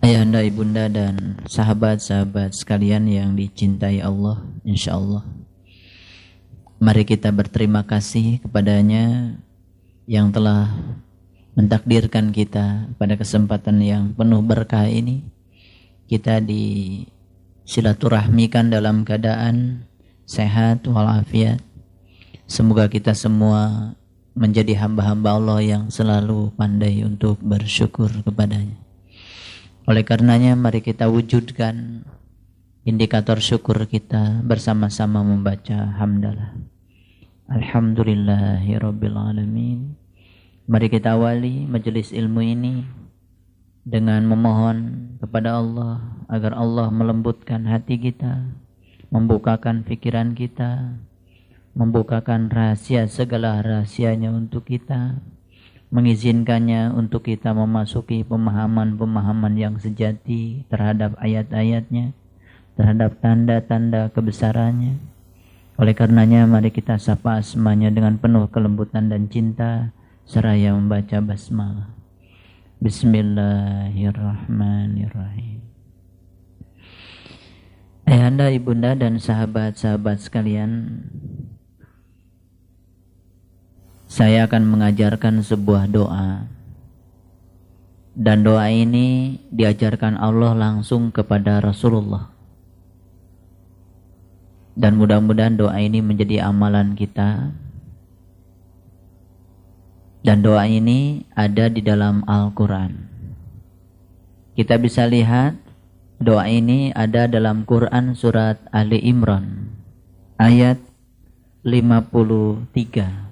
Ayahanda, ibunda, dan sahabat-sahabat sekalian yang dicintai Allah, insya Allah. Mari kita berterima kasih kepadanya yang telah mentakdirkan kita pada kesempatan yang penuh berkah ini. Kita disilaturahmikan dalam keadaan sehat walafiat. Semoga kita semua menjadi hamba-hamba Allah yang selalu pandai untuk bersyukur kepadanya. Oleh karenanya mari kita wujudkan indikator syukur kita bersama-sama membaca hamdalah. Alhamdulillahirabbil alamin. Mari kita awali majelis ilmu ini dengan memohon kepada Allah agar Allah melembutkan hati kita, membukakan pikiran kita, membukakan rahasia segala rahasianya untuk kita, mengizinkannya untuk kita memasuki pemahaman-pemahaman yang sejati terhadap ayat-ayatnya, terhadap tanda-tanda kebesarannya. Oleh karenanya mari kita sapa asmanya dengan penuh kelembutan dan cinta seraya membaca basmalah. Bismillahirrahmanirrahim. Ayahanda, ibunda, dan sahabat-sahabat sekalian, saya akan mengajarkan sebuah doa. Dan doa ini diajarkan Allah langsung kepada Rasulullah. Dan mudah-mudahan doa ini menjadi amalan kita. Dan doa ini ada di dalam Al-Quran. Kita bisa lihat doa ini ada dalam Quran surat Ali Imran ayat 53.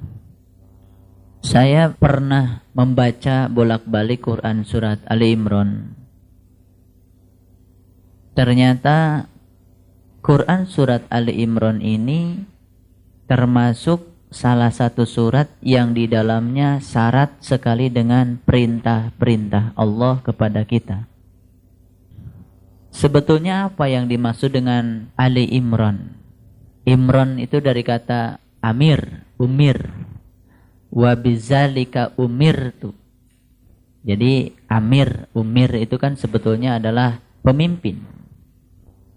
Saya pernah membaca bolak-balik Quran surat Ali Imran. Ternyata Quran surat Ali Imran ini termasuk salah satu surat yang di dalamnya syarat sekali dengan perintah-perintah Allah kepada kita. Sebetulnya apa yang dimaksud dengan Ali Imran? Imran itu dari kata amir, umir. Wa bizalika umirtu. Jadi amir, umir itu kan sebetulnya adalah pemimpin.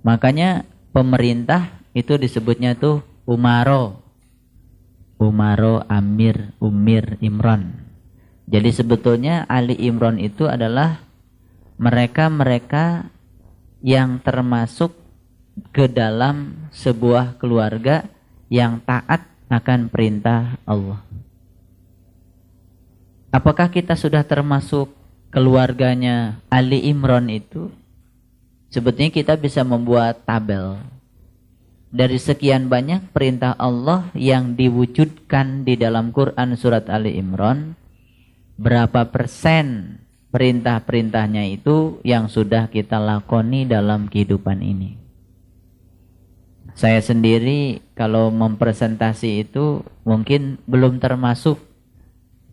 Makanya pemerintah itu disebutnya tuh umaro. Umaro, amir, umir, imron. Jadi sebetulnya Ali Imran itu adalah mereka-mereka yang termasuk ke dalam sebuah keluarga yang taat akan perintah Allah. Apakah kita sudah termasuk keluarganya Ali Imran itu? Sebetulnya kita bisa membuat tabel. Dari sekian banyak perintah Allah yang diwujudkan di dalam Quran surat Ali Imran, berapa persen perintah-perintahnya itu yang sudah kita lakoni dalam kehidupan ini? Saya sendiri kalau mempresentasi itu mungkin belum termasuk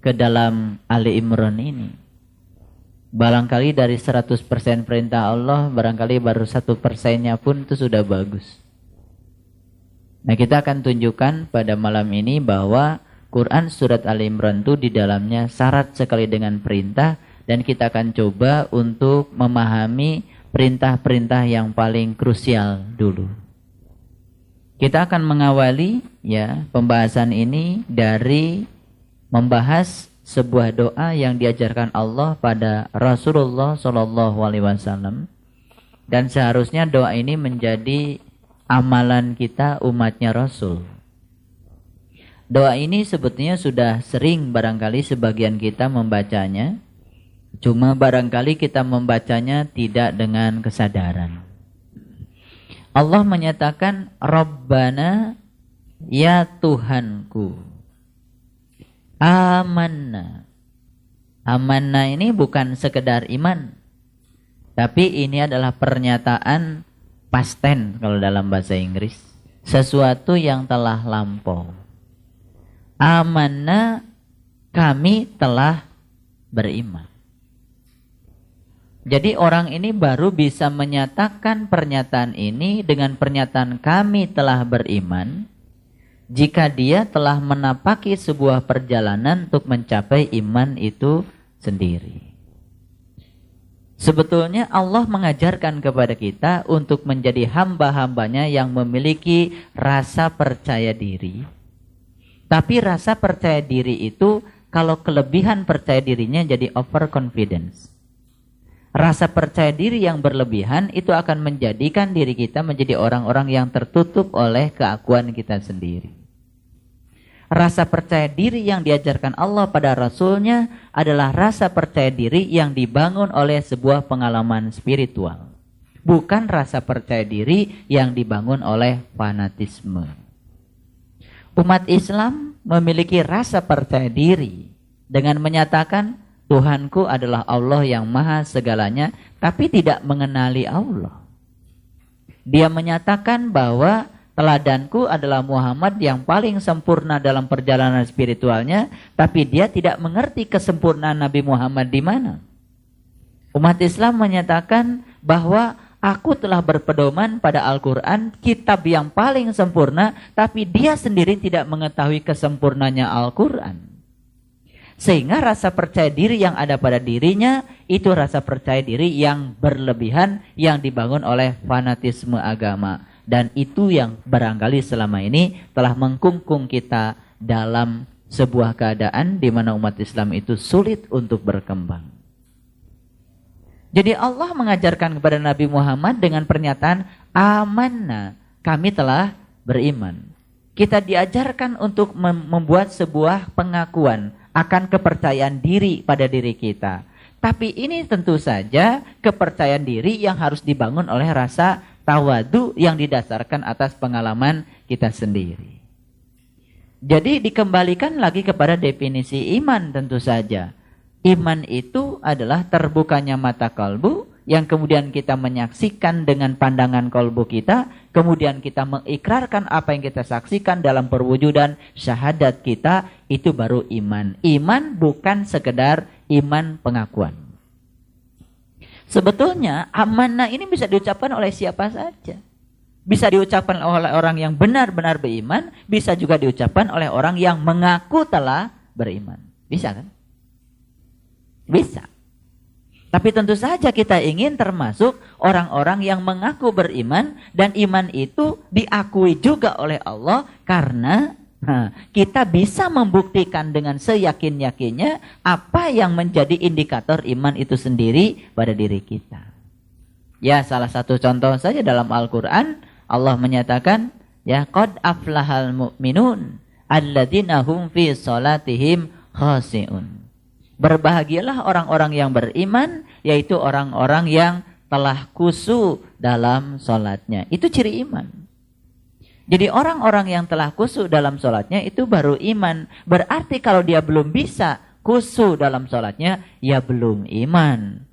ke dalam Ali Imran ini. Barangkali dari 100% perintah Allah, barangkali baru 1%-nya pun itu sudah bagus. Nah, kita akan tunjukkan pada malam ini bahwa Quran surat Ali Imran itu di dalamnya syarat sekali dengan perintah, dan kita akan coba untuk memahami perintah-perintah yang paling krusial dulu. Kita akan mengawali pembahasan ini dari membahas sebuah doa yang diajarkan Allah pada Rasulullah SAW, dan seharusnya doa ini menjadi amalan kita umatnya Rasul. Doa ini sebetulnya sudah sering barangkali sebagian kita membacanya, cuma barangkali kita membacanya tidak dengan kesadaran. Allah menyatakan Rabbana, ya Tuhanku, amanna. Amanna ini bukan sekedar iman, tapi ini adalah pernyataan past tense kalau dalam bahasa Inggris. Sesuatu yang telah lampau. Amanna, kami telah beriman. Jadi orang ini baru bisa menyatakan pernyataan ini dengan pernyataan kami telah beriman jika dia telah menapaki sebuah perjalanan untuk mencapai iman itu sendiri. Sebetulnya Allah mengajarkan kepada kita untuk menjadi hamba-hambanya yang memiliki rasa percaya diri. Tapi rasa percaya diri itu kalau kelebihan percaya dirinya jadi overconfidence. Rasa percaya diri yang berlebihan itu akan menjadikan diri kita menjadi orang-orang yang tertutup oleh keakuan kita sendiri. Rasa percaya diri yang diajarkan Allah pada Rasulnya adalah rasa percaya diri yang dibangun oleh sebuah pengalaman spiritual. Bukan rasa percaya diri yang dibangun oleh fanatisme. Umat Islam memiliki rasa percaya diri dengan menyatakan Tuhanku adalah Allah yang maha segalanya, tapi tidak mengenali Allah. Dia menyatakan bahwa teladanku adalah Muhammad yang paling sempurna dalam perjalanan spiritualnya, tapi dia tidak mengerti kesempurnaan Nabi Muhammad di mana. Umat Islam menyatakan bahwa aku telah berpedoman pada Al-Quran, kitab yang paling sempurna, tapi dia sendiri tidak mengetahui kesempurnanya Al-Quran. Sehingga rasa percaya diri yang ada pada dirinya, itu rasa percaya diri yang berlebihan, yang dibangun oleh fanatisme agama. Dan itu yang barangkali selama ini telah mengkungkung kita dalam sebuah keadaan di mana umat Islam itu sulit untuk berkembang. Jadi Allah mengajarkan kepada Nabi Muhammad dengan pernyataan amanna, kami telah beriman. Kita diajarkan untuk membuat sebuah pengakuan akan kepercayaan diri pada diri kita. Tapi ini tentu saja kepercayaan diri yang harus dibangun oleh rasa tawadu yang didasarkan atas pengalaman kita sendiri. Jadi dikembalikan lagi kepada definisi iman tentu saja. Iman itu adalah terbukanya mata kalbu yang kemudian kita menyaksikan dengan pandangan kalbu kita, kemudian kita mengikrarkan apa yang kita saksikan dalam perwujudan syahadat kita, itu baru iman. Iman bukan sekedar iman pengakuan. Sebetulnya amanah ini bisa diucapkan oleh siapa saja. Bisa diucapkan oleh orang yang benar-benar beriman, bisa juga diucapkan oleh orang yang mengaku telah beriman. Bisa kan? Bisa. Tapi tentu saja kita ingin termasuk orang-orang yang mengaku beriman dan iman itu diakui juga oleh Allah karena kita bisa membuktikan dengan seyakin-yakinnya apa yang menjadi indikator iman itu sendiri pada diri kita. Ya, salah satu contoh saja dalam Al-Quran, Allah menyatakan, ya qad aflahal mu'minun alladzina hum fi salatihim khashi'un. Berbahagialah orang-orang yang beriman, yaitu orang-orang yang telah khusyuk dalam salatnya. Itu ciri iman. Jadi orang-orang yang telah khusyuk dalam sholatnya itu baru iman. Berarti kalau dia belum bisa khusyuk dalam sholatnya, ya belum iman.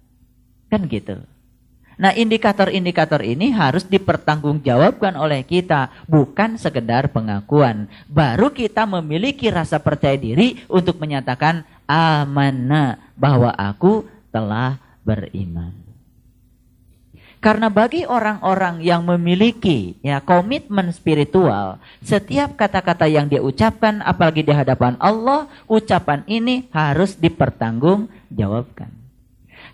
Kan gitu. Nah, indikator-indikator ini harus dipertanggungjawabkan oleh kita. Bukan sekedar pengakuan. Baru kita memiliki rasa percaya diri untuk menyatakan amanah, bahwa aku telah beriman. Karena bagi orang-orang yang memiliki komitmen spiritual, setiap kata-kata yang dia ucapkan, apalagi di hadapan Allah, ucapan ini harus dipertanggungjawabkan.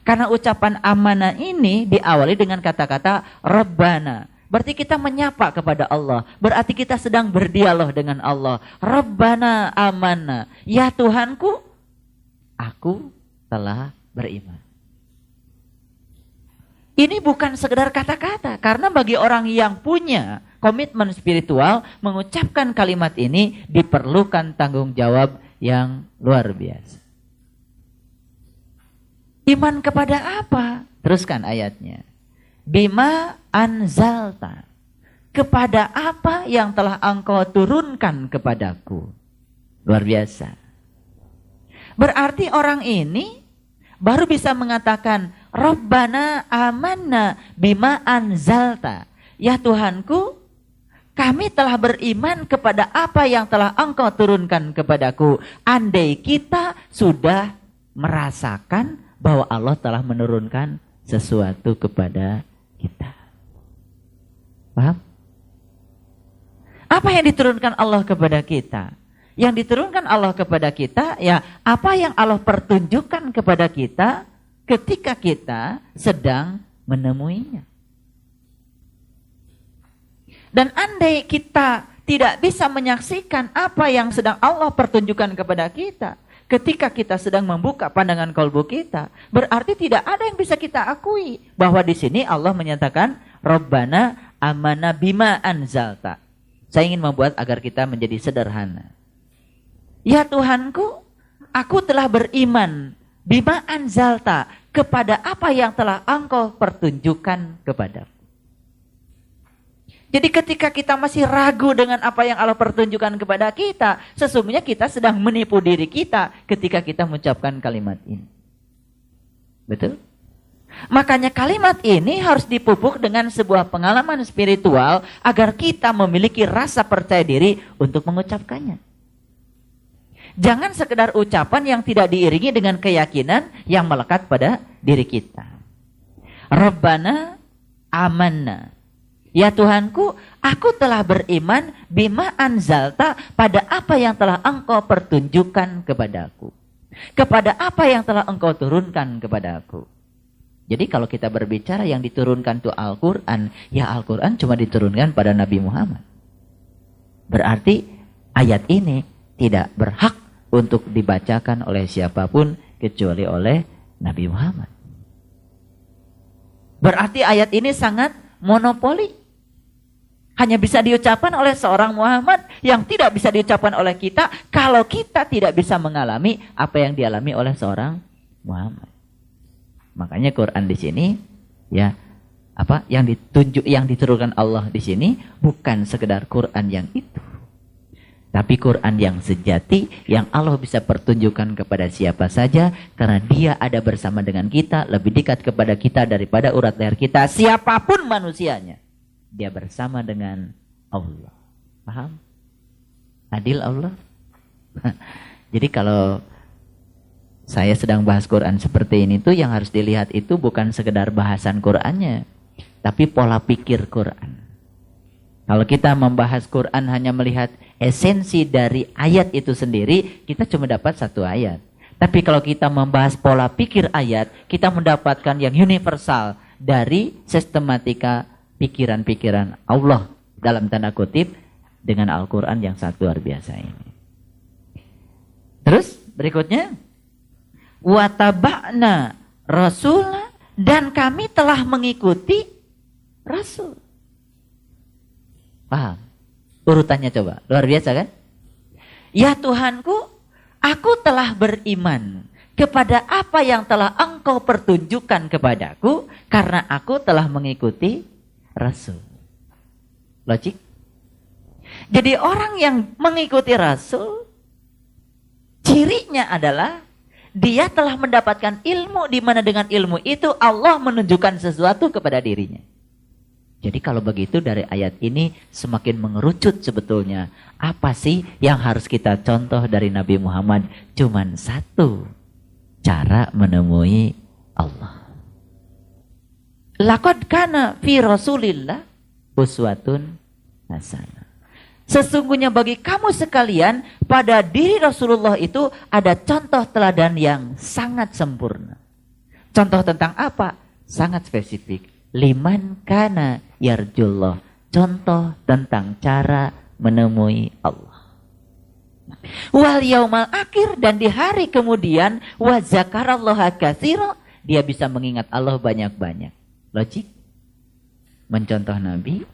Karena ucapan amanah ini diawali dengan kata-kata Rabbana. Berarti kita menyapa kepada Allah. Berarti kita sedang berdialog dengan Allah. Rabbana amanah. Ya Tuhanku, aku telah beriman. Ini bukan sekedar kata-kata, karena bagi orang yang punya komitmen spiritual, mengucapkan kalimat ini diperlukan tanggung jawab yang luar biasa. Iman kepada apa? Teruskan ayatnya. Bima anzalta. Kepada apa yang telah engkau turunkan kepadaku. Luar biasa. Berarti orang ini baru bisa mengatakan Rabbana amanna bima anzalta. Ya Tuhanku, kami telah beriman kepada apa yang telah engkau turunkan kepadaku. Andai kita sudah merasakan bahwa Allah telah menurunkan sesuatu kepada kita. Paham? Apa yang diturunkan Allah kepada kita? Yang diturunkan Allah kepada kita, ya apa yang Allah pertunjukkan kepada kita ketika kita sedang menemuinya. Dan andai kita tidak bisa menyaksikan apa yang sedang Allah pertunjukkan kepada kita ketika kita sedang membuka pandangan kalbu kita, berarti tidak ada yang bisa kita akui bahwa di sini Allah menyatakan Rabbana amana bima anzalta. Saya ingin membuat agar kita menjadi sederhana. Ya Tuhanku, aku telah beriman bima anzalta, kepada apa yang telah Engkau pertunjukkan kepadaku. Jadi ketika kita masih ragu dengan apa yang Allah pertunjukkan kepada kita, sesungguhnya kita sedang menipu diri kita ketika kita mengucapkan kalimat ini. Betul? Makanya kalimat ini harus dipupuk dengan sebuah pengalaman spiritual agar kita memiliki rasa percaya diri untuk mengucapkannya. Jangan sekedar ucapan yang tidak diiringi dengan keyakinan yang melekat pada diri kita. Rabbana amanna. Ya Tuhanku, aku telah beriman bima anzalta, pada apa yang telah Engkau pertunjukkan kepadaku. Kepada apa yang telah Engkau turunkan kepadaku. Jadi kalau kita berbicara yang diturunkan itu Al-Quran, ya Al-Quran cuma diturunkan pada Nabi Muhammad. Berarti ayat ini tidak berhak untuk dibacakan oleh siapapun kecuali oleh Nabi Muhammad. Berarti ayat ini sangat monopoli. Hanya bisa diucapkan oleh seorang Muhammad, yang tidak bisa diucapkan oleh kita kalau kita tidak bisa mengalami apa yang dialami oleh seorang Muhammad. Makanya Quran di sini ya, apa yang diturunkan Allah di sini bukan sekedar Quran yang itu. Tapi Quran yang sejati, yang Allah bisa pertunjukkan kepada siapa saja, karena dia ada bersama dengan kita, lebih dekat kepada kita daripada urat leher kita, siapapun manusianya. Dia bersama dengan Allah. Paham? Adil Allah. Jadi kalau saya sedang bahas Quran seperti ini tuh, yang harus dilihat itu bukan sekedar bahasan Qurannya, tapi pola pikir Quran. Kalau kita membahas Quran hanya melihat esensi dari ayat itu sendiri, kita cuma dapat satu ayat. Tapi kalau kita membahas pola pikir ayat, kita mendapatkan yang universal dari sistematika pikiran-pikiran Allah dalam tanda kutip dengan Al-Quran yang sangat luar biasa ini. Terus berikutnya, wataba'na rasulah, dan kami telah mengikuti Rasul. Paham? Urutannya coba, luar biasa kan? Ya Tuhanku, aku telah beriman kepada apa yang telah Engkau pertunjukkan kepadaku, karena aku telah mengikuti Rasul. Logik? Jadi orang yang mengikuti Rasul, cirinya adalah dia telah mendapatkan ilmu, di mana dengan ilmu itu Allah menunjukkan sesuatu kepada dirinya. Jadi kalau begitu dari ayat ini semakin mengerucut sebetulnya. Apa sih yang harus kita contoh dari Nabi Muhammad? Cuman satu, cara menemui Allah. Laqad kana fi Rasulillah uswatun hasanah. Sesungguhnya bagi kamu sekalian, pada diri Rasulullah itu ada contoh teladan yang sangat sempurna. Contoh tentang apa? Sangat spesifik. Liman kana yarjullah. Contoh tentang cara menemui Allah. Wal yaumal akhir, dan di hari kemudian, wa zakarallaha katsira, dia bisa mengingat Allah banyak-banyak. Logik? Mencontoh Nabi.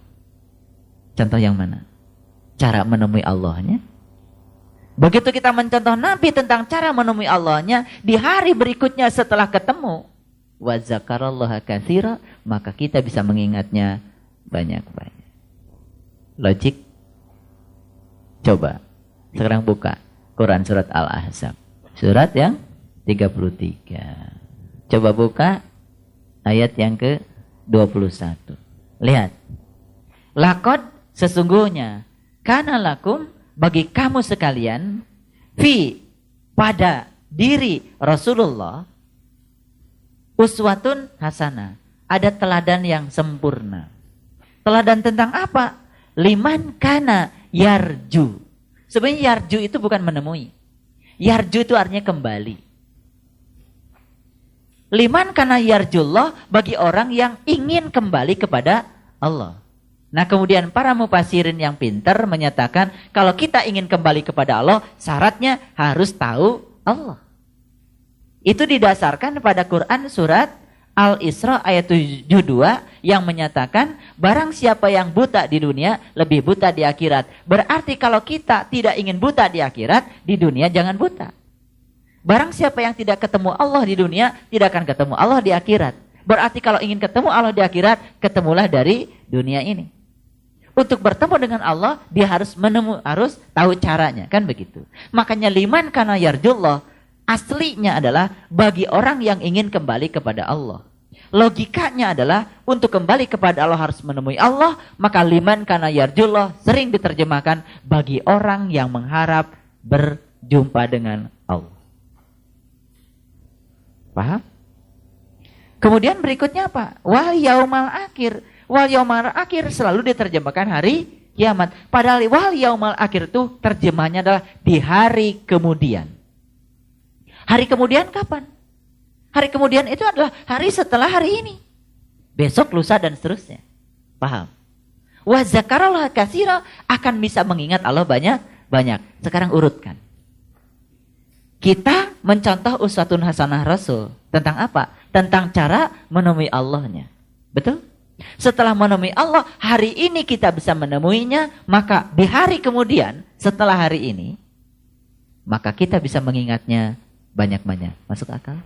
Contoh yang mana? Cara menemui Allahnya. Begitu kita mencontoh Nabi tentang cara menemui Allahnya, di hari berikutnya setelah ketemu, wa zakarallaha katsira, maka kita bisa mengingatnya banyak-banyak. Logik? Coba sekarang buka Quran surat Al-Ahzab, surat yang 33. Coba buka ayat yang ke-21. Lihat. Laqad, sesungguhnya, kana lakum, bagi kamu sekalian, fi, pada diri Rasulullah, uswatun hasanah, ada teladan yang sempurna. Teladan tentang apa? Liman kana yarju. Sebenarnya yarju itu bukan menemui. Yarju itu artinya kembali. Liman kana yarjullah, bagi orang yang ingin kembali kepada Allah. Nah kemudian para mufasirin yang pintar menyatakan kalau kita ingin kembali kepada Allah, syaratnya harus tahu Allah. Itu didasarkan pada Quran surat Al-Isra ayat 72 yang menyatakan barang siapa yang buta di dunia lebih buta di akhirat. Berarti kalau kita tidak ingin buta di akhirat, di dunia jangan buta. Barang siapa yang tidak ketemu Allah di dunia, tidak akan ketemu Allah di akhirat. Berarti kalau ingin ketemu Allah di akhirat, ketemulah dari dunia ini. Untuk bertemu dengan Allah, dia harus tahu caranya, kan begitu. Makanya liman kana yarjullah, aslinya adalah bagi orang yang ingin kembali kepada Allah. Logikanya adalah untuk kembali kepada Allah harus menemui Allah, maka liman kana yarjullah sering diterjemahkan bagi orang yang mengharap berjumpa dengan Allah. Paham? Kemudian berikutnya apa? Wal yaumal akhir. Wal yaumal akhir selalu diterjemahkan hari kiamat. Padahal wal yaumal akhir itu terjemahnya adalah di hari kemudian. Hari kemudian kapan? Hari kemudian itu adalah hari setelah hari ini. Besok, lusa, dan seterusnya. Paham? Wa zakarallah katsira, akan bisa mengingat Allah banyak. Sekarang urutkan. Kita mencontoh uswatun hasanah Rasul. Tentang apa? Tentang cara menemui Allahnya. Betul? Setelah menemui Allah, hari ini kita bisa menemuinya, maka di hari kemudian, setelah hari ini, maka kita bisa mengingatnya banyak-banyak. Masuk akal?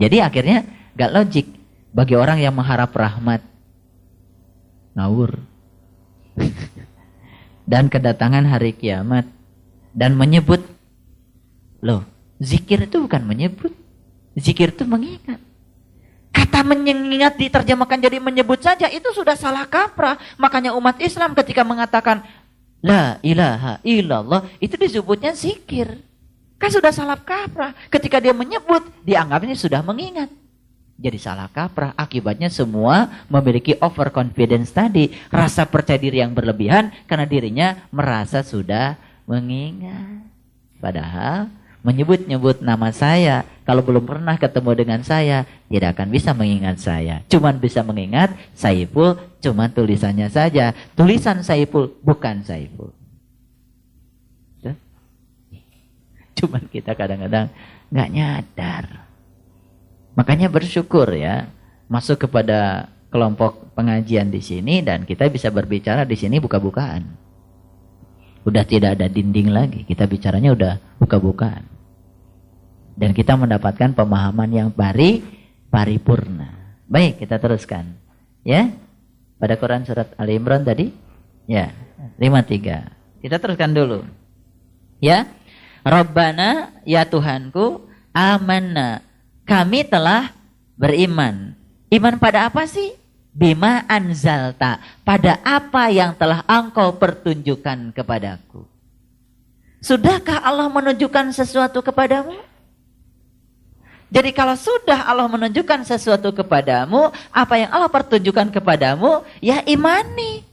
Jadi akhirnya gak logik bagi orang yang mengharap rahmat. Ngawur. Dan kedatangan hari kiamat. Dan menyebut. Loh, zikir itu bukan menyebut. Zikir itu mengingat. Kata mengingat diterjemahkan jadi menyebut saja, itu sudah salah kaprah. Makanya umat Islam ketika mengatakan la ilaha illallah, itu disebutnya zikir. Kan sudah salah kaprah. Ketika dia menyebut, dianggapnya sudah mengingat. Jadi salah kaprah. Akibatnya semua memiliki overconfidence tadi. Rasa percaya diri yang berlebihan karena dirinya merasa sudah mengingat. Padahal menyebut-nyebut nama saya, kalau belum pernah ketemu dengan saya, tidak akan bisa mengingat saya. Cuman bisa mengingat Saiful, cuman tulisannya saja. Tulisan Saiful, bukan Saiful. Cuman kita kadang-kadang nggak nyadar. Makanya bersyukur ya, masuk kepada kelompok pengajian di sini dan kita bisa berbicara di sini buka-bukaan. Udah tidak ada dinding lagi, kita bicaranya udah buka-bukaan. Dan kita mendapatkan pemahaman yang paripurna. Baik, kita teruskan. Ya, pada Quran surat Ali Imran tadi, ya 53. Kita teruskan dulu. Ya, Rabbana, ya Tuhanku, amanna, kami telah beriman. Iman pada apa sih? Bima anzalta, pada apa yang telah engkau pertunjukkan kepadaku. Sudahkah Allah menunjukkan sesuatu kepadamu? Jadi kalau sudah Allah menunjukkan sesuatu kepadamu, apa yang Allah pertunjukkan kepadamu, ya imani.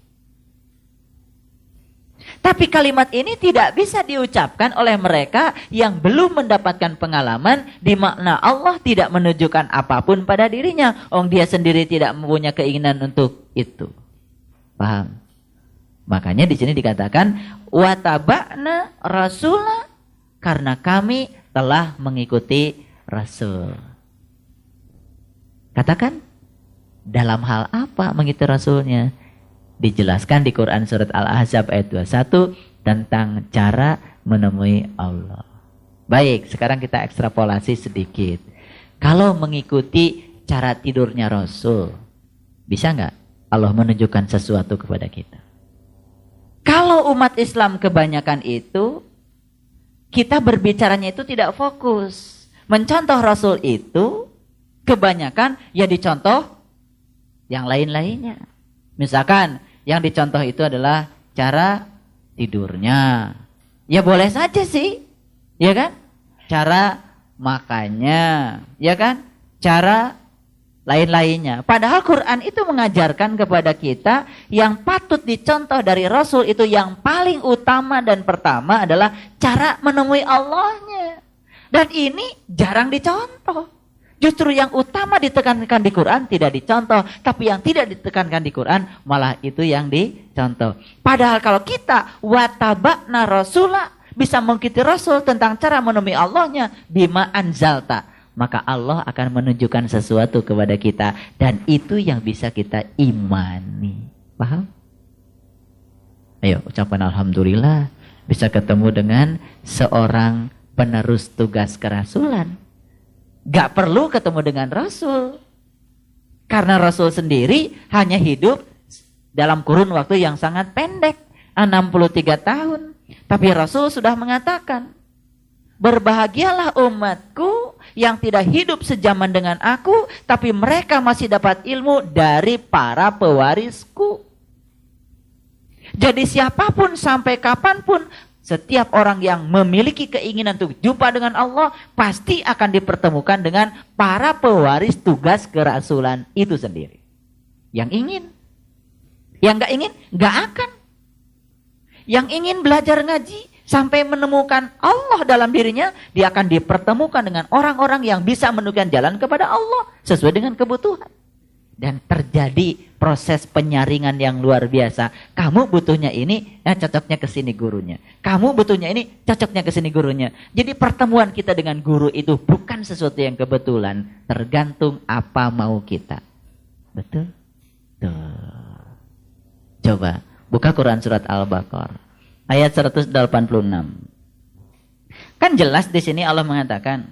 Tapi kalimat ini tidak bisa diucapkan oleh mereka yang belum mendapatkan pengalaman di makna Allah tidak menunjukkan apapun pada dirinya. Dia sendiri tidak mempunyai keinginan untuk itu. Paham? Makanya di sini dikatakan wataba'na rasulah, karena kami telah mengikuti Rasul. Katakan dalam hal apa mengikuti Rasulnya? Dijelaskan di Quran surat Al-Ahzab ayat 21 tentang cara menemui Allah. Baik, sekarang kita ekstrapolasi sedikit. Kalau mengikuti cara tidurnya Rasul, bisa nggak Allah menunjukkan sesuatu kepada kita? Kalau umat Islam kebanyakan itu, kita berbicaranya itu tidak fokus. Mencontoh Rasul itu, kebanyakan ya dicontoh yang lain-lainnya. Misalkan, yang dicontoh itu adalah cara tidurnya. Ya boleh saja sih. Ya kan? Cara makannya. Ya kan? Cara lain-lainnya. Padahal Quran itu mengajarkan kepada kita yang patut dicontoh dari Rasul itu yang paling utama dan pertama adalah cara menemui Allahnya. Dan ini jarang dicontoh. Justru yang utama ditekankan di Quran tidak dicontoh, tapi yang tidak ditekankan di Quran malah itu yang dicontoh. Padahal kalau kita watabakna rasulah, bisa mengikuti Rasul tentang cara menemui Allahnya, bima anzalta, maka Allah akan menunjukkan sesuatu kepada kita, dan itu yang bisa kita imani. Paham? Ayo ucapkan alhamdulillah bisa ketemu dengan seorang penerus tugas kerasulan. Gak perlu ketemu dengan Rasul. Karena Rasul sendiri hanya hidup dalam kurun waktu yang sangat pendek, 63 tahun. Tapi Rasul sudah mengatakan, berbahagialah umatku yang tidak hidup sejaman dengan aku, tapi mereka masih dapat ilmu dari para pewarisku. Jadi siapapun sampai kapanpun, setiap orang yang memiliki keinginan untuk jumpa dengan Allah pasti akan dipertemukan dengan para pewaris tugas kerasulan itu sendiri. Yang ingin, yang gak ingin, gak akan. Yang ingin belajar ngaji sampai menemukan Allah dalam dirinya, dia akan dipertemukan dengan orang-orang yang bisa menunjukkan jalan kepada Allah sesuai dengan kebutuhan. Dan terjadi proses penyaringan yang luar biasa. Kamu butuhnya ini, cocoknya ke sini gurunya. Kamu butuhnya ini, cocoknya ke sini gurunya. Jadi pertemuan kita dengan guru itu bukan sesuatu yang kebetulan. Tergantung apa mau kita. Betul? Tuh. Coba buka Quran surat Al-Baqarah ayat 186. Kan jelas di sini Allah mengatakan,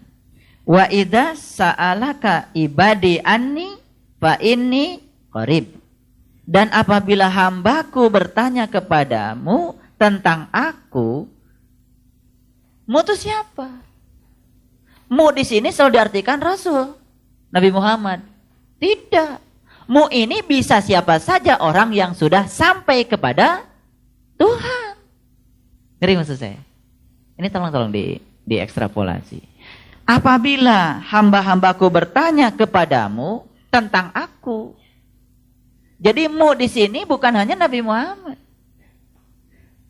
wa idza sa'alaka ibadi anni fa inni qarib. Dan apabila hambaku bertanya kepadamu tentang aku, mu itu siapa? Mu di sini selalu diartikan Rasul Nabi Muhammad. Tidak. Mu ini bisa siapa saja orang yang sudah sampai kepada Tuhan. Ngeri maksud saya? Ini tolong diekstrapolasi. Apabila hamba-hambaku bertanya kepadamu tentang aku. Jadi mu di sini bukan hanya Nabi Muhammad.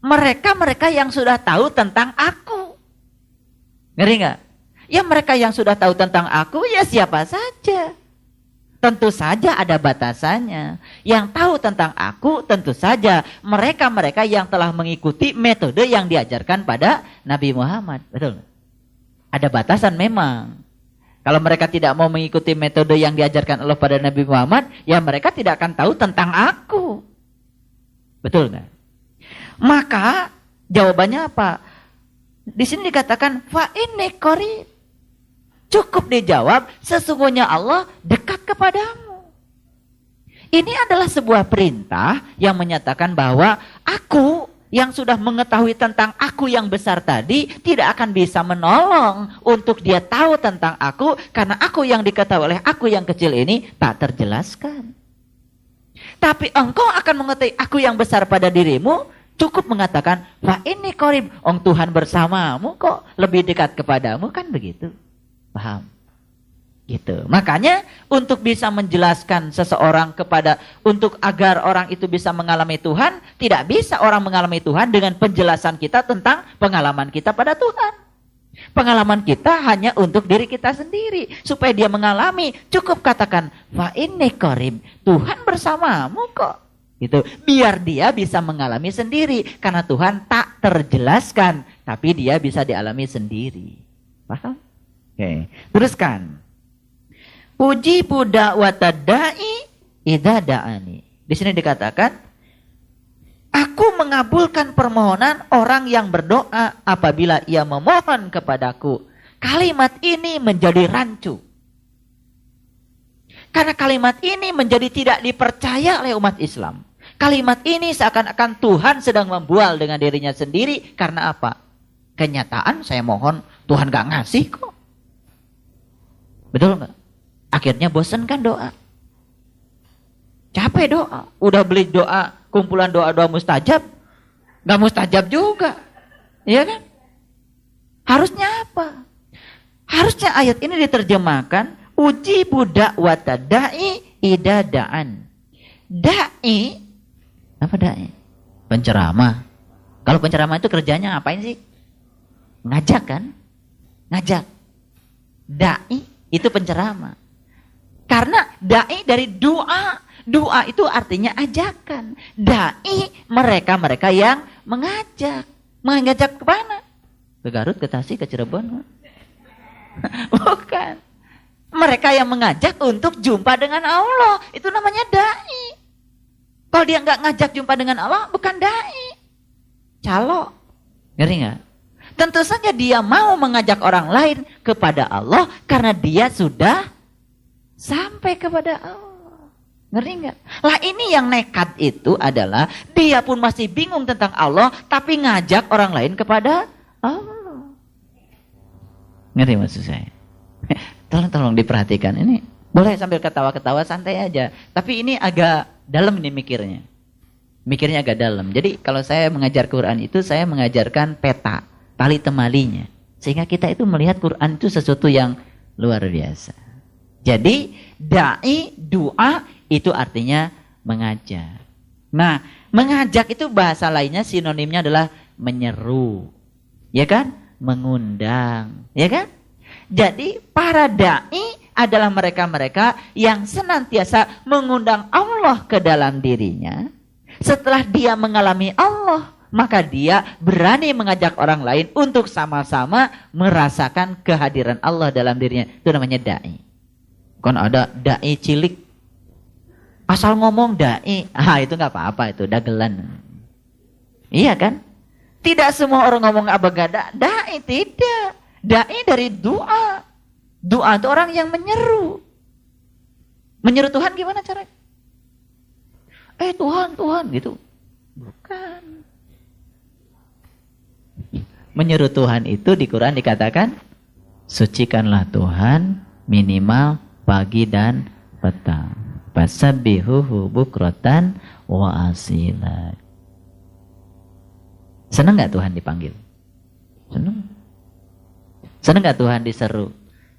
Mereka yang sudah tahu tentang aku. Ngeri nggak? Ya mereka yang sudah tahu tentang aku ya siapa saja. Tentu saja ada batasannya. Yang tahu tentang aku tentu saja mereka yang telah mengikuti metode yang diajarkan pada Nabi Muhammad. Betul? Ada batasan memang. Kalau mereka tidak mau mengikuti metode yang diajarkan Allah pada Nabi Muhammad, ya mereka tidak akan tahu tentang aku. Betul nggak? Maka jawabannya apa? Di sini dikatakan fa inni qarib. Cukup dijawab, sesungguhnya Allah dekat kepadamu. Ini adalah sebuah perintah yang menyatakan bahwa aku yang sudah mengetahui tentang aku yang besar tadi tidak akan bisa menolong untuk dia tahu tentang aku, karena aku yang diketahui oleh aku yang kecil ini tak terjelaskan. Tapi engkau akan mengetahui aku yang besar pada dirimu, cukup mengatakan fa inni qarib, Tuhan bersamamu kok, lebih dekat kepadamu, kan begitu. Paham? Gitu. Makanya untuk bisa menjelaskan seseorang untuk agar orang itu bisa mengalami Tuhan, tidak bisa orang mengalami Tuhan dengan penjelasan kita tentang pengalaman kita pada Tuhan. Pengalaman kita hanya untuk diri kita sendiri. Supaya dia mengalami, cukup katakan fa inni qarib, Tuhan bersamamu kok. Gitu. Biar dia bisa mengalami sendiri, karena Tuhan tak terjelaskan, tapi dia bisa dialami sendiri. Paham? Oke. Teruskan. Puji budak watadai idza da'ani. Di sini dikatakan, aku mengabulkan permohonan orang yang berdoa apabila ia memohon kepadaku. Kalimat ini menjadi rancu. Karena kalimat ini menjadi tidak dipercaya oleh umat Islam. Kalimat ini seakan-akan Tuhan sedang membual dengan dirinya sendiri. Karena apa? Kenyataan saya mohon, Tuhan gak ngasih kok. Betul gak? Akhirnya bosan kan doa. Capek doa. Udah beli doa, kumpulan doa-doa mustajab. Gak mustajab juga. Iya kan? Harusnya apa? Harusnya ayat ini diterjemahkan, uji budak watadai idadaan. Da'i, apa da'i? Penceramah. Kalau penceramah itu kerjanya ngapain sih? Ngajak kan? Ngajak. Da'i Itu penceramah. Karena da'i dari doa. Doa itu artinya ajakan. Da'i mereka-mereka yang mengajak. Mengajak ke mana? Ke Garut, ke Tasik, ke Cirebon. Bukan. Mereka yang mengajak untuk jumpa dengan Allah. Itu namanya da'i. Kalau dia nggak ngajak jumpa dengan Allah, bukan da'i. Calo. Ngerti nggak? Tentu saja dia mau mengajak orang lain kepada Allah karena dia sudah sampai kepada Allah. Ngerti nggak? Lah ini yang nekat itu adalah dia pun masih bingung tentang Allah tapi ngajak orang lain kepada Allah. Ngerti maksud saya? Tolong diperhatikan. Ini boleh sambil ketawa-ketawa santai aja. Tapi ini agak dalam ini mikirnya. Mikirnya agak dalam. Jadi kalau saya mengajar Quran itu saya mengajarkan peta, tali temalinya. Sehingga kita itu melihat Quran itu sesuatu yang luar biasa. Jadi da'i, doa itu artinya mengajak. Nah, mengajak itu bahasa lainnya sinonimnya adalah menyeru. Ya kan? Mengundang. Ya kan? Jadi para da'i adalah mereka-mereka yang senantiasa mengundang Allah ke dalam dirinya. Setelah dia mengalami Allah, maka dia berani mengajak orang lain untuk sama-sama merasakan kehadiran Allah dalam dirinya. Itu namanya da'i. Kan ada da'i cilik. Asal ngomong da'i. Itu gak apa-apa, itu dagelan. Iya kan? Tidak semua orang ngomong abagada. Da'i tidak. Da'i dari doa. Doa itu orang yang menyeru. Menyeru Tuhan gimana caranya? Tuhan gitu. Bukan. Menyeru Tuhan itu di Quran dikatakan sucikanlah Tuhan minimal pagi dan petang. Fasabbihuhu bukratan wa asila. Senang gak Tuhan dipanggil? Senang. Senang gak Tuhan diseru?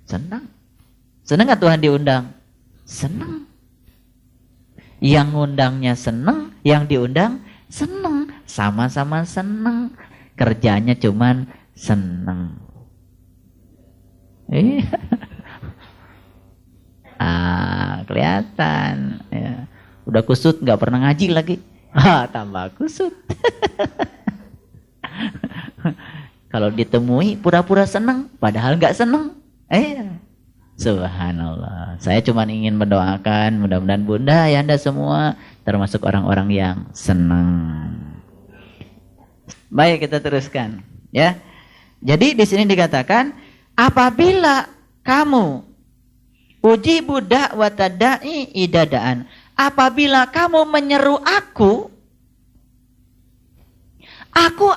Senang. Senang gak Tuhan diundang? Senang. Yang ngundangnya senang, yang diundang senang. Sama-sama senang. Kerjanya cuman senang. Kelihatan. Ya. Udah kusut, gak pernah ngaji lagi. Tambah kusut. Kalau ditemui pura-pura senang, padahal gak senang. Subhanallah. Saya cuma ingin mendoakan, mudah-mudahan Bunda, Ayahanda semua termasuk orang-orang yang senang. Baik, kita teruskan, ya. Jadi di sini dikatakan, apabila kamu ujibu da'wata da'i idadaan, apabila kamu menyeru aku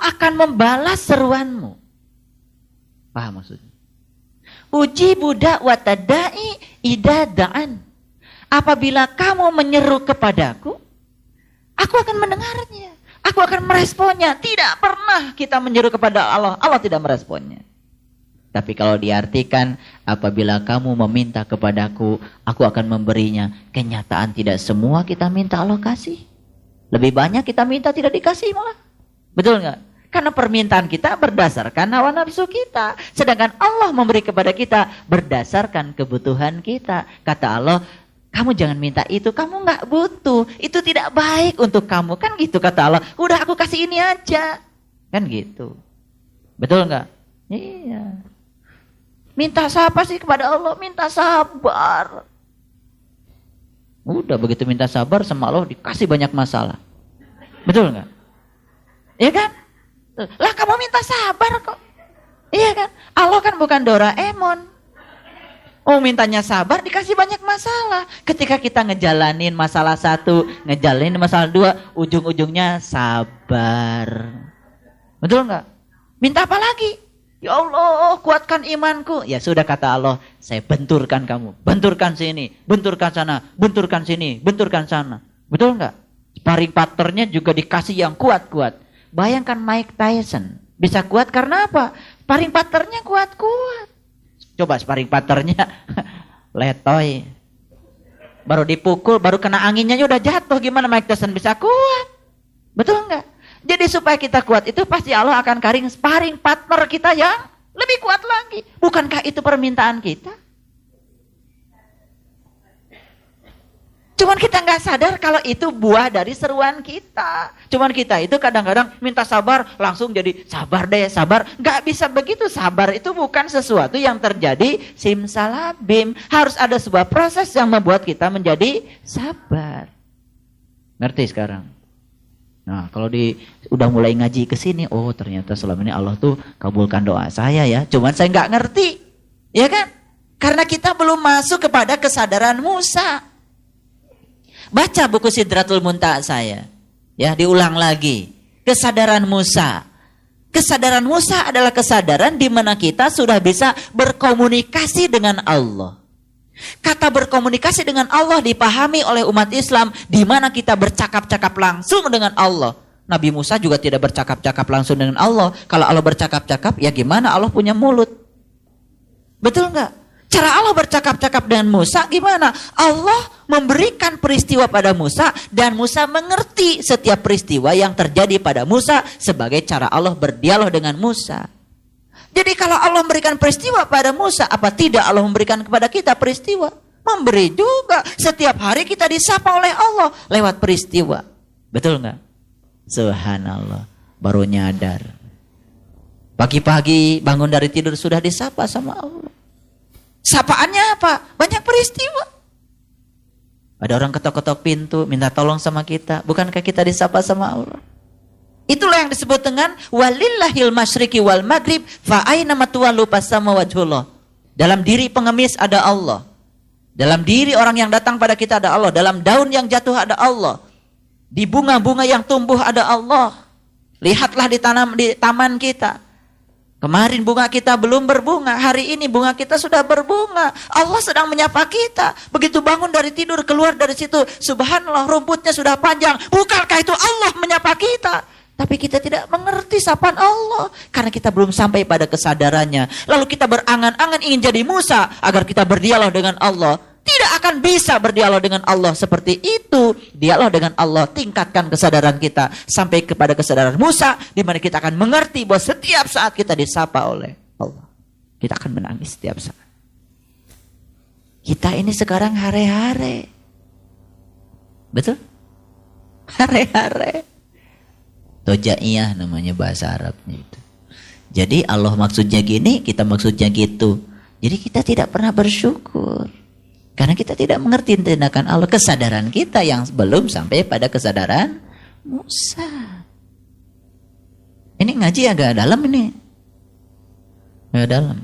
akan membalas seruanmu. Paham maksudnya? Ujibu da'wata da'i idadaan. Apabila kamu menyeru kepadaku, aku akan mendengarnya. Aku akan meresponnya. Tidak pernah kita menyeru kepada Allah, Allah tidak meresponnya. Tapi kalau diartikan, apabila kamu meminta kepadaku, aku akan memberinya. Kenyataan tidak semua kita minta Allah kasih. Lebih banyak kita minta tidak dikasih malah. Betul nggak? Karena permintaan kita berdasarkan hawa nafsu kita. Sedangkan Allah memberi kepada kita berdasarkan kebutuhan kita. Kata Allah, kamu jangan minta itu, kamu nggak butuh. Itu tidak baik untuk kamu. Kan gitu kata Allah. Udah aku kasih ini aja. Kan gitu. Betul nggak? Iya. Minta apa sih kepada Allah? Minta sabar. Udah begitu minta sabar sama Allah dikasih banyak masalah. Betul nggak? Iya kan? Lah kamu minta sabar kok. Iya kan? Allah kan bukan Doraemon. Oh mintanya sabar dikasih banyak masalah. Ketika kita ngejalanin masalah satu, ngejalanin masalah dua, ujung-ujungnya sabar. Betul nggak? Minta apa lagi? Ya Allah kuatkan imanku. Ya sudah kata Allah, saya benturkan kamu. Benturkan sini, benturkan sana, benturkan sini, benturkan sana. Betul nggak? Sparring partnernya juga dikasih yang kuat-kuat. Bayangkan Mike Tyson. Bisa kuat karena apa? Sparring partnernya kuat-kuat. Coba sparring partnernya letoy. Baru dipukul, baru kena anginnya udah jatuh. Gimana Mike Tyson bisa kuat? Betul nggak? Jadi supaya kita kuat itu pasti Allah akan karing sparring partner kita yang lebih kuat lagi. Bukankah itu permintaan kita? Cuman kita nggak sadar kalau itu buah dari seruan kita. Cuman kita itu kadang-kadang minta sabar, langsung jadi sabar deh, sabar. Nggak bisa begitu. Sabar itu bukan sesuatu yang terjadi simsalabim. Harus ada sebuah proses yang membuat kita menjadi sabar. Ngerti sekarang? Nah, kalau udah mulai ngaji ke sini, oh ternyata selama ini Allah tuh kabulkan doa saya ya. Cuman saya nggak ngerti, ya kan? Karena kita belum masuk kepada kesadaran Musa. Baca buku Sidratul Muntaha saya. Ya, diulang lagi. Kesadaran Musa. Kesadaran Musa adalah kesadaran di mana kita sudah bisa berkomunikasi dengan Allah. Kata berkomunikasi dengan Allah dipahami oleh umat Islam di mana kita bercakap-cakap langsung dengan Allah. Nabi Musa juga tidak bercakap-cakap langsung dengan Allah. Kalau Allah bercakap-cakap, ya gimana Allah punya mulut? Betul nggak? Cara Allah bercakap-cakap dengan Musa gimana? Allah memberikan peristiwa pada Musa dan Musa mengerti setiap peristiwa yang terjadi pada Musa sebagai cara Allah berdialog dengan Musa. Jadi kalau Allah memberikan peristiwa pada Musa, apa tidak Allah memberikan kepada kita peristiwa? Memberi juga. Setiap hari kita disapa oleh Allah lewat peristiwa. Betul nggak? Subhanallah. Baru nyadar. Pagi-pagi bangun dari tidur sudah disapa sama Allah. Sapaannya apa? Banyak peristiwa. Ada orang ketok-ketok pintu, minta tolong sama kita. Bukankah kita disapa sama Allah? Itulah yang disebut dengan walillahil masyriqi wal maghrib fa aina matuwallu fasama wajhullah. Dalam diri pengemis ada Allah. Dalam diri orang yang datang pada kita ada Allah. Dalam daun yang jatuh ada Allah. Di bunga-bunga yang tumbuh ada Allah. Lihatlah di taman kita. Kemarin bunga kita belum berbunga, hari ini bunga kita sudah berbunga. Allah sedang menyapa kita. Begitu bangun dari tidur, keluar dari situ, subhanallah rumputnya sudah panjang. Bukankah itu Allah menyapa kita? Tapi kita tidak mengerti sapaan Allah. Karena kita belum sampai pada kesadarannya. Lalu kita berangan-angan ingin jadi Musa agar kita berdialog dengan Allah. Tidak akan bisa berdialog dengan Allah seperti itu. Dialog dengan Allah, tingkatkan kesadaran kita sampai kepada kesadaran Musa, di mana kita akan mengerti bahwa setiap saat kita disapa oleh Allah, kita akan menangis setiap saat. Kita ini sekarang hare-hare. Betul? Hare-hare. Tojaiyah namanya bahasa Arabnya itu. Jadi Allah maksudnya gini, kita maksudnya gitu. Jadi kita tidak pernah bersyukur. Karena kita tidak mengerti tindakan Allah, kesadaran kita yang belum sampai pada kesadaran Musa. Ini ngaji agak dalam ini. Agak dalam.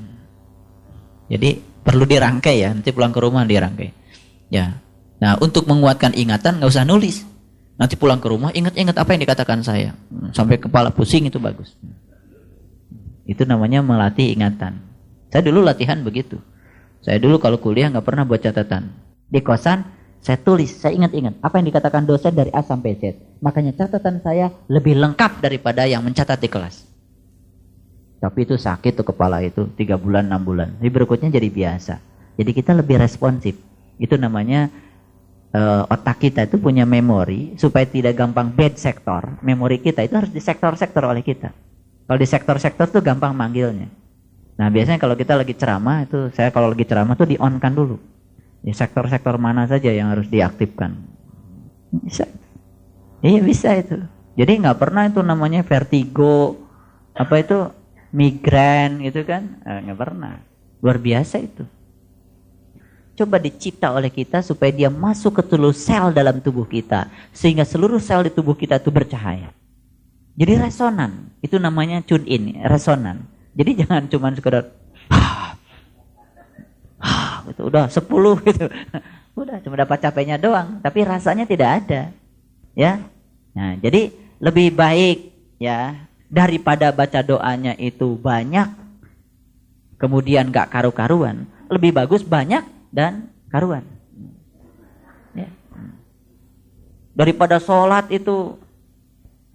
Jadi perlu dirangkai ya, nanti pulang ke rumah dirangkai. Ya. Nah, untuk menguatkan ingatan nggak usah nulis. Nanti pulang ke rumah ingat-ingat apa yang dikatakan saya. Sampai kepala pusing itu bagus. Itu namanya melatih ingatan. Saya dulu latihan begitu. Saya dulu kalau kuliah nggak pernah buat catatan. Di kosan saya tulis, saya ingat-ingat apa yang dikatakan dosen dari A sampai Z. Makanya catatan saya lebih lengkap daripada yang mencatat di kelas. Tapi itu sakit tuh kepala itu 3 bulan 6 bulan. Jadi berikutnya jadi biasa. Jadi kita lebih responsif. Itu namanya otak kita itu punya memori supaya tidak gampang bad sektor. Memori kita itu harus di sektor-sektor oleh kita. Kalau di sektor-sektor tuh gampang manggilnya. Nah biasanya kalau kita lagi ceramah itu, saya kalau lagi ceramah tuh di-on-kan dulu. Di sektor-sektor mana saja yang harus diaktifkan. Bisa. Iya bisa itu. Jadi nggak pernah itu namanya vertigo, apa itu migran gitu kan? Nggak pernah. Luar biasa itu. Coba dicipta oleh kita supaya dia masuk ke seluruh sel dalam tubuh kita. Sehingga seluruh sel di tubuh kita itu bercahaya. Jadi resonan. Itu namanya tune in, resonan. Jadi jangan cuma sekedar gitu, udah 10 gitu. Udah cuma dapat capeknya doang, tapi rasanya tidak ada. Ya. Nah, jadi lebih baik ya daripada baca doanya itu banyak kemudian gak karu-karuan, lebih bagus banyak dan karuan. Ya. Daripada sholat itu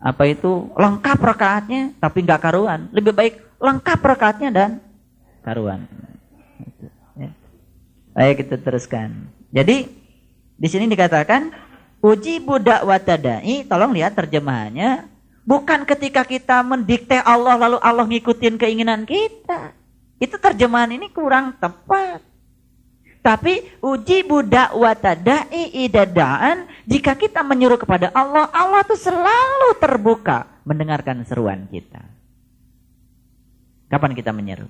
apa itu lengkap rakaatnya tapi gak karuan, lebih baik lengkap rakaatnya dan karuan. Ya. Baik, kita teruskan. Jadi di sini dikatakan uji budak watadai. Tolong lihat terjemahannya. Bukan ketika kita mendikte Allah lalu Allah ngikutin keinginan kita. Itu terjemahan ini kurang tepat. Tapi uji budak watadai idadaan, jika kita menyeru kepada Allah, Allah itu selalu terbuka mendengarkan seruan kita. Kapan kita menyeru?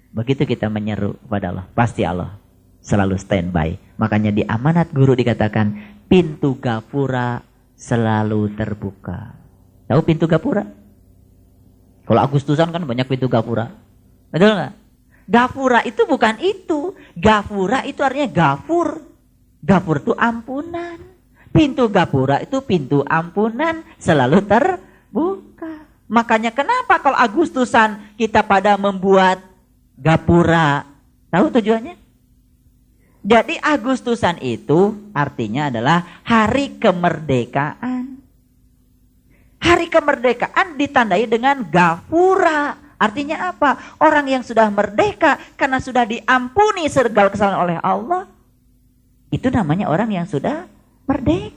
Begitu kita menyeru kepada Allah, pasti Allah selalu standby. Makanya di amanat guru dikatakan pintu gapura selalu terbuka. Tahu pintu gapura? Kalau Agustusan kan banyak pintu gapura. Betul nggak? Gapura itu bukan itu. Gapura itu artinya gafur. Gafur itu ampunan. Pintu gapura itu pintu ampunan selalu terbuka. Makanya kenapa kalau Agustusan kita pada membuat gapura? Tahu tujuannya? Jadi Agustusan itu artinya adalah hari kemerdekaan. Hari kemerdekaan ditandai dengan gapura. Artinya apa? Orang yang sudah merdeka karena sudah diampuni segala kesalahan oleh Allah, itu namanya orang yang sudah merdeka.